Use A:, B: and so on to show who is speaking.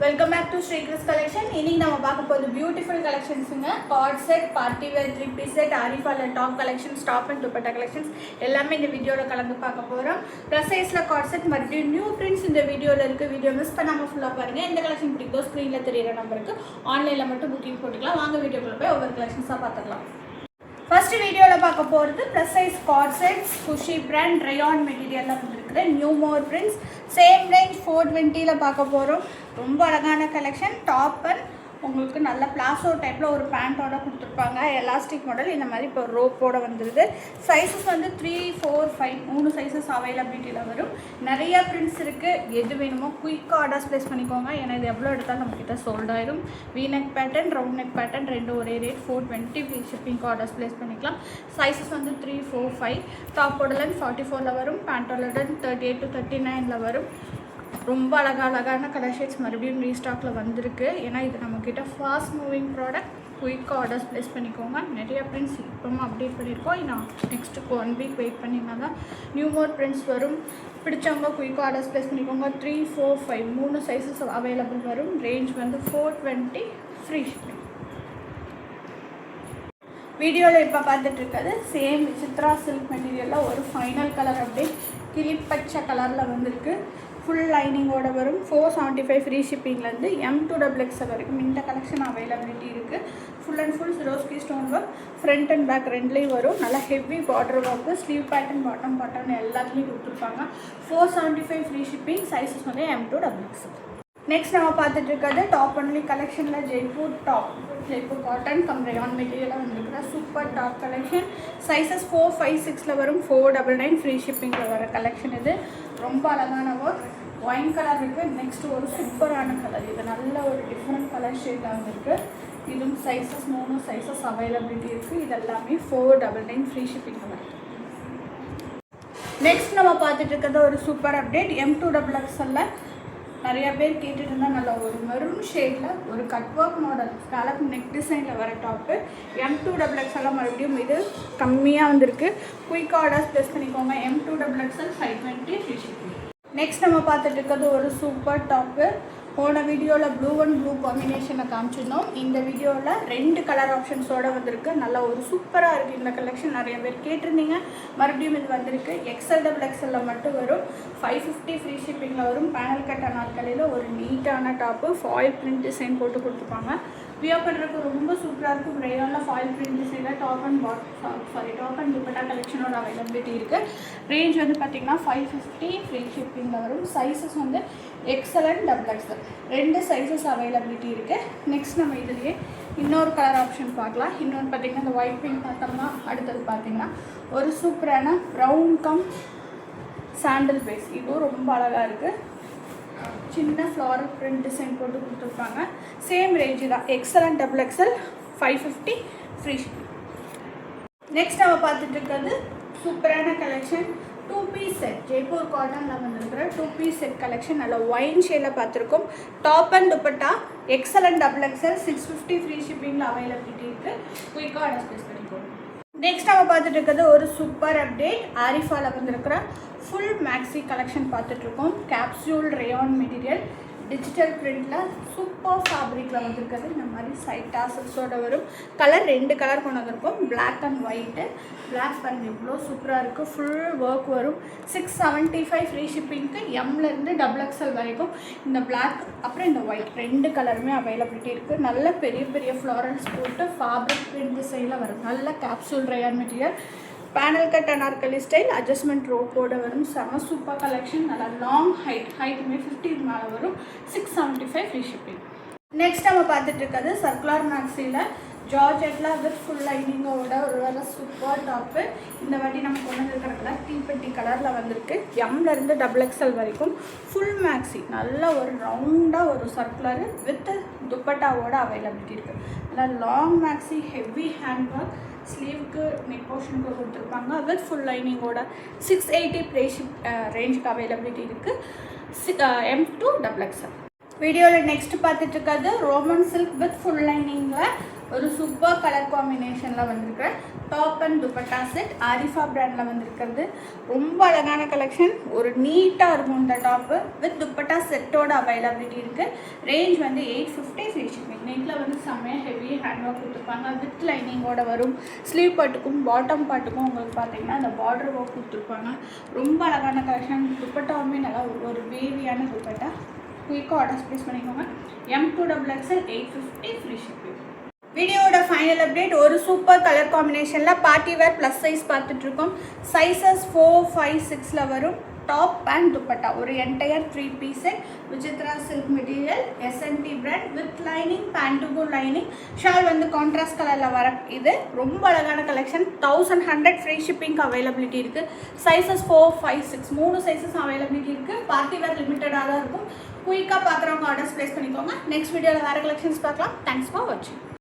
A: Welcome back to Sri Chris Collection. இன்னைக்கு நம்ம பார்க்க போறது பியூட்டிஃபுல் கலெக்ஷன்ஸ்ங்க. Co-ord set, party wear, three piece set, ஆரிஃபால top collections, top and dupatta collections எல்லாமே இந்த வீடியோல கலந்து பார்க்க போறோம். ப்ளஸ் சைஸ்ல கார்ட் செட் மறுபடியும் நியூ பிரிண்ட்ஸ் இந்த வீடியோல இருக்கு. வீடியோ மிஸ் பண்ணாம ஃபுல்லா பாருங்க. எந்த கலெக்ஷன் பிடிக்குதோ ஸ்கிரீன்ல தெரியுற நம்பருக்கு ஆன்லைன்ல மட்டும் புக்கிங் போட்டுக்கலாம். வாங்க வீடியோக்குள்ள போய் ஒவ்வொரு கலெக்ஷன்ஸா பார்த்துக்கலாம். ஃபர்ஸ்ட் வீடியோவில் பார்க்க போகிறது ப்ளஸ் சைஸ் கார்ட் செட்ஸ், குஷி பிராண்ட் ரயான் மெட்டீரியலில் வந்துருக்குற நியூ மோர் பிரிண்ட்ஸ். சேம் ரேஞ்ச் 420 பார்க்க போகிறோம். ரொம்ப அழகான கலெக்ஷன். டாப் அண்ட் உங்களுக்கு நல்ல பிளாசோ டைப்பில் ஒரு பேண்ட்டோட கொடுத்துருப்பாங்க. எலாஸ்டிக் மாடல் இந்த மாதிரி இப்போ ரோப்போட வந்துடுது. சைஸஸ் வந்து 3, 4, 5 3 சைஸஸ் அவைலபிலிட்டியில் வரும். நிறையா பிரிண்ட்ஸ் இருக்குது. எது வேணுமோ குயிக்காக ஆர்டர்ஸ் ப்ளேஸ் பண்ணிக்கோங்க. ஏன்னா இது எவ்வளோ எடுத்தாலும் நம்மக்கிட்ட சோல்ட் ஆயிடும். V-neck pattern, round neck pattern ரெண்டும் ஒரே ரேட் 420. ஃப்ரீ ஷிப்பிங்க்கு ஆர்டர்ஸ் ப்ளேஸ் பண்ணிக்கலாம். சைஸஸ் வந்து 3, 4, 5. டாப்போட லென்த் 44 வரும். பேண்ட்டோட லென்த் 38 to 39 வரும். ரொம்ப அழகான கலர் ஷேட்ஸ் மறுபடியும் ரீஸ்டாக்கில் வந்திருக்கு. ஏன்னா இது நம்மக்கிட்ட ஃபாஸ்ட் மூவிங் ப்ராடக்ட். குயிக்காக ஆர்டர்ஸ் ப்ளேஸ் பண்ணிக்கோங்க. நிறைய பிரிண்ட்ஸ் இப்போமா அப்டேட் பண்ணியிருக்கோம். நான் நெக்ஸ்ட்டு 1 வீக் வெயிட் பண்ணிங்கன்னா தான் நியூ மோர் பிரிண்ட்ஸ் வரும். பிடிச்சவங்க குயிக்காக ஆர்டர்ஸ் ப்ளேஸ் பண்ணிக்கோங்க. 3, 4, 5 3 சைஸஸ் அவைலபிள் வரும். ரேஞ்ச் வந்து 420. Free shipping. வீடியோவில் இப்போ பார்த்துட்டு இருக்கிறது சேம் சித்ரா சில்க் மெட்டீரியலில் ஒரு ஃபைனல் கலர் அப்டேட். கிளிப்பச்சை கலரில் வந்திருக்கு. ஃபுல் லைனிங்கோட வரும். 475 ஃப்ரீ ஷிப்பிங்லேருந்து M2XX வரைக்கும் இந்த கலெக்ஷன் அவைலபிலிட்டி இருக்குது. Full and full Swarovski stone work front and back ரெண்டுலேயும் வரும். நல்லா heavy border work, sleeve pattern, bottom pattern எல்லாத்துலேயும் கொடுத்துருப்பாங்க. 475 ஃப்ரீ ஷிப்பிங். சைஸஸ் வந்து M2XX. நெக்ஸ்ட் நம்ம பார்த்துட்டு இருக்கிறது டாப் ஒன்லி கலெக்ஷனில் Jaipur top, Jaipur cotton cum rayon மெட்டீரியலாக வந்துருக்குற சூப்பர் டாப் கலெக்ஷன். சைஸஸ் 4, 5, 6 வரும். 499 ஃப்ரீ ஷிப்பிங்கில் வர கலெக்ஷன் இது. ரொம்ப அழகான ஒர்க். ஒயின் கலர் இருக்குது. நெக்ஸ்ட் ஒரு சூப்பரான கலர். இது நல்ல ஒரு டிஃப்ரெண்ட் கலர் ஷேடாக வந்துருக்கு. இதுவும் சைஸஸ் 3 சைஸஸ் அவைலபிலிட்டி இருக்குது. இது எல்லாமே 499 ஃப்ரீ ஷிப்பிங்கில் வருது. நெக்ஸ்ட் நம்ம பார்த்துட்டு இருக்கிறது ஒரு சூப்பர் அப்டேட். M2XX நிறையா பேர் கேட்டுட்டு இருந்தால் நல்ல ஒரு மெரூன் ஷேடில் ஒரு cut work model scallop neck டிசைனில் வர டாப்பு. M2XX மறுபடியும் இது கம்மியாக வந்திருக்கு. குயிக் ஆர்டர்ஸ் ப்ளேஸ் பண்ணிக்கோங்க. M2XX 520 free shipping. நெக்ஸ்ட் நம்ம பார்த்துட்டு இருக்கிறது ஒரு சூப்பர் டாப்பு. போன வீடியோவில் ப்ளூ அண்ட் ப்ளூ காம்பினேஷனை காமிச்சிருந்தோம். இந்த வீடியோவில் 2 கலர் ஆப்ஷன்ஸோடு வந்திருக்கு. நல்லா ஒரு சூப்பராக இருக்குது இந்த கலெக்ஷன். நிறைய பேர் கேட்டிருந்தீங்க. மறுபடியும் இது வந்திருக்கு. XL மட்டும் வரும். 550 ஃப்ரீ ஷிப்பிங்கில் வரும். பேனல் கட்ட நாட்களில் ஒரு நீட்டான டாப்பு ஃபாயில் பிரிண்ட் டிசைன் போட்டு கொடுத்துருப்பாங்க. வியர் பண்ணுறதுக்கு ரொம்ப சூப்பராக இருக்கும். ரேயானில் ஃபாயில் பிரிண்ட் டிசைனில் டாப் அண்ட் துப்பட்டா கலெக்ஷனோட அவைலபிலிட்டி இருக்குது. ரேஞ்ச் வந்து பார்த்திங்கன்னா 550 ஃப்ரீ ஷிப்பிங்கில் வரும். சைஸஸ் வந்து XL and XXL 2 sizes availability இருக்குது. நெக்ஸ்ட் நம்ம இதுலேயே இன்னொரு கலர் ஆப்ஷன் பார்க்கலாம். இன்னொன்று பார்த்திங்கன்னா இந்த ஒயிட் பிங்க் பார்த்தோம்னா அடுத்தது பார்த்திங்கன்னா ஒரு சூப்பரான ப்ரௌன் கம் சாண்டில் பேஸ். இதுவும் ரொம்ப அழகாக இருக்குது. சின்ன ஃப்ளாரல் பிரிண்ட் டிசைன் போட்டு கொடுத்துருப்பாங்க. சேம் ரேஞ்சு தான். XL and XXL 550 free shipping. Next நம்ம பார்த்துட்டு இருக்கிறது சூப்பரான கலெக்ஷன் 2 பீஸ் செட். ஜெய்ப்பூர் காட்டனில் வந்துருக்கிற 2 பீஸ் செட் கலெக்ஷன். நல்ல ஒயின் ஷேடில் பார்த்துருக்கோம். Top and dupatta XL and XXL 650 free ஷிப்பிங்கில் அவைலபிலிட்டி இருக்குது. குயிக்காக ஆர்டர் ப்ளேஸ் பண்ணிக்கோங்க. நெக்ஸ்ட் நம்ம பார்த்துட்டு இருக்கிறது ஒரு சூப்பர் அப்டேட். ஆரிஃபாவில் வந்துருக்கிற ஃபுல் மேக்ஸி கலெக்ஷன் பார்த்துட்ருக்கோம். கேப்சூல் ரேயான் மெட்டீரியல் டிஜிட்டல் பிரிண்டில் சூப்பர் ஃபேப்ரிக்கில் வந்துருக்கிறது. இந்த மாதிரி சைட் டாசல்ஸோடு வரும். கலர் 2 கலர் கொண்டு வந்திருக்கும். Black and white. பிளாக் பாருங்கள் இவ்வளோ சூப்பராக இருக்குது. ஃபுல் ஒர்க் வரும். 675 ஃப்ரீ ஷிப்பிங்க்கு. M-லேருந்து XXL வரைக்கும் இந்த பிளாக் அப்புறம் இந்த ஒயிட் 2 கலருமே அவைலபிலிட்டி இருக்குது. நல்ல பெரிய பெரிய ஃப்ளாரல்ஸ் போட்டு ஃபேப்ரிக் பிரிண்ட் டிசைனில் வரும். நல்ல capsule rayon material. Panel cut Anarkali style adjustment ரோப்போட வரும். செம சூப்பர் கலெக்ஷன். நல்லா லாங் ஹைட்டுமே 50 மேலே வரும். 675 ஃப்ரீ ஷிப்பிங். நெக்ஸ்ட் நம்ம பார்த்துட்டு இருக்கிறது சர்க்குலர் மேக்ஸியில் ஜார்ஜெட்டில் வித் ஃபுல் லைனிங்கோட ஒரு வேறு சூப்பர் டாப்பு. இந்த வாட்டி நம்ம கொண்டு வந்துருக்கிற கலர் தீப்பெட்டி கலரில் வந்திருக்கு. M-லேருந்து XXL வரைக்கும் ஃபுல் மேக்ஸி. நல்ல ஒரு ரவுண்டாக ஒரு சர்க்குலரு வித் துப்பட்டாவோட அவைலபிலிட்டி இருக்குது. நல்லா long maxi heavy hand work. ஸ்லீவுக்கு நெக் போர்ஷனுக்கு கொடுத்துருப்பாங்க. வித் ஃபுல் லைனிங்கோட 680 ரேஞ்சுக்கு அவைலபிலிட்டி இருக்குது. M2XX. வீடியோவில் நெக்ஸ்ட் பார்த்துட்டு இருக்கிறது ரோமன் சில்க் வித் ஃபுல் லைனிங்கில் ஒரு சூப்பர் கலர் காம்பினேஷனில் வந்திருக்கிற top and dupatta set Arifa பிராண்டில் வந்திருக்கிறது. ரொம்ப அழகான கலெக்ஷன். ஒரு நீட்டாக இருக்கும் இந்த டாப்பு. வித் துப்பட்டா செட்டோட அவைலபிலிட்டி இருக்குது. ரேஞ்ச் வந்து 850 ஃப்ரீ ஷிப்பிங். நெட்டில் வந்து செம்மையாக ஹெவி ஹேண்ட் ஒர்க் கொடுத்துருப்பாங்க. வித் லைனிங்கோட வரும். ஸ்லீவ் பாட்டுக்கும் பாட்டம் பாட்டுக்கும் உங்களுக்கு பார்த்தீங்கன்னா அந்த பார்டர் ஒர்க் கொடுத்துருப்பாங்க. ரொம்ப அழகான கலெக்ஷன். துப்பட்டாவுமே நல்லா ஒரு வேவியான துப்பட்டா. குயிக்காக ஆர்டர்ஸ் ப்ளேஸ் பண்ணிக்கோங்க. M2XXL 850 free shipping. வீடியோட ஃபைனல் அப்டேட். ஒரு சூப்பர் கலர் காம்பினேஷனில் பார்ட்டி வேர் ப்ளஸ் சைஸ் பார்த்துட்ருக்கோம். சைஸஸ் 4, 5, 6ல் வரும். டாப் அண்ட் துப்பட்டா ஒரு entire 3 piece set. Vichitra silk material, SNT brand with lining, பேண்ட்டுக்கு லைனிங். ஷால் வந்து கான்ட்ராஸ்ட் கலரில் வர இது ரொம்ப அழகான கலெக்ஷன். 1100 ஃப்ரீ ஷிப்பிங்க்கு அவைலபிலிட்டி இருக்குது. சைஸஸ் 4, 5, 6 3 சைஸஸ் அவைலபிலிட்டி இருக்குது. பார்ட்டி வேர் லிமிட்டடாக தான் இருக்கும். குயிக்காக பார்க்குறவங்க ஆர்டர்ஸ் ப்ளேஸ் பண்ணிக்கோங்க. நெக்ஸ்ட் வீடியோவில் வேறு கலெக்ஷன்ஸ் பார்க்கலாம். தேங்க்ஸ் ஃபார் வாட்சிங்.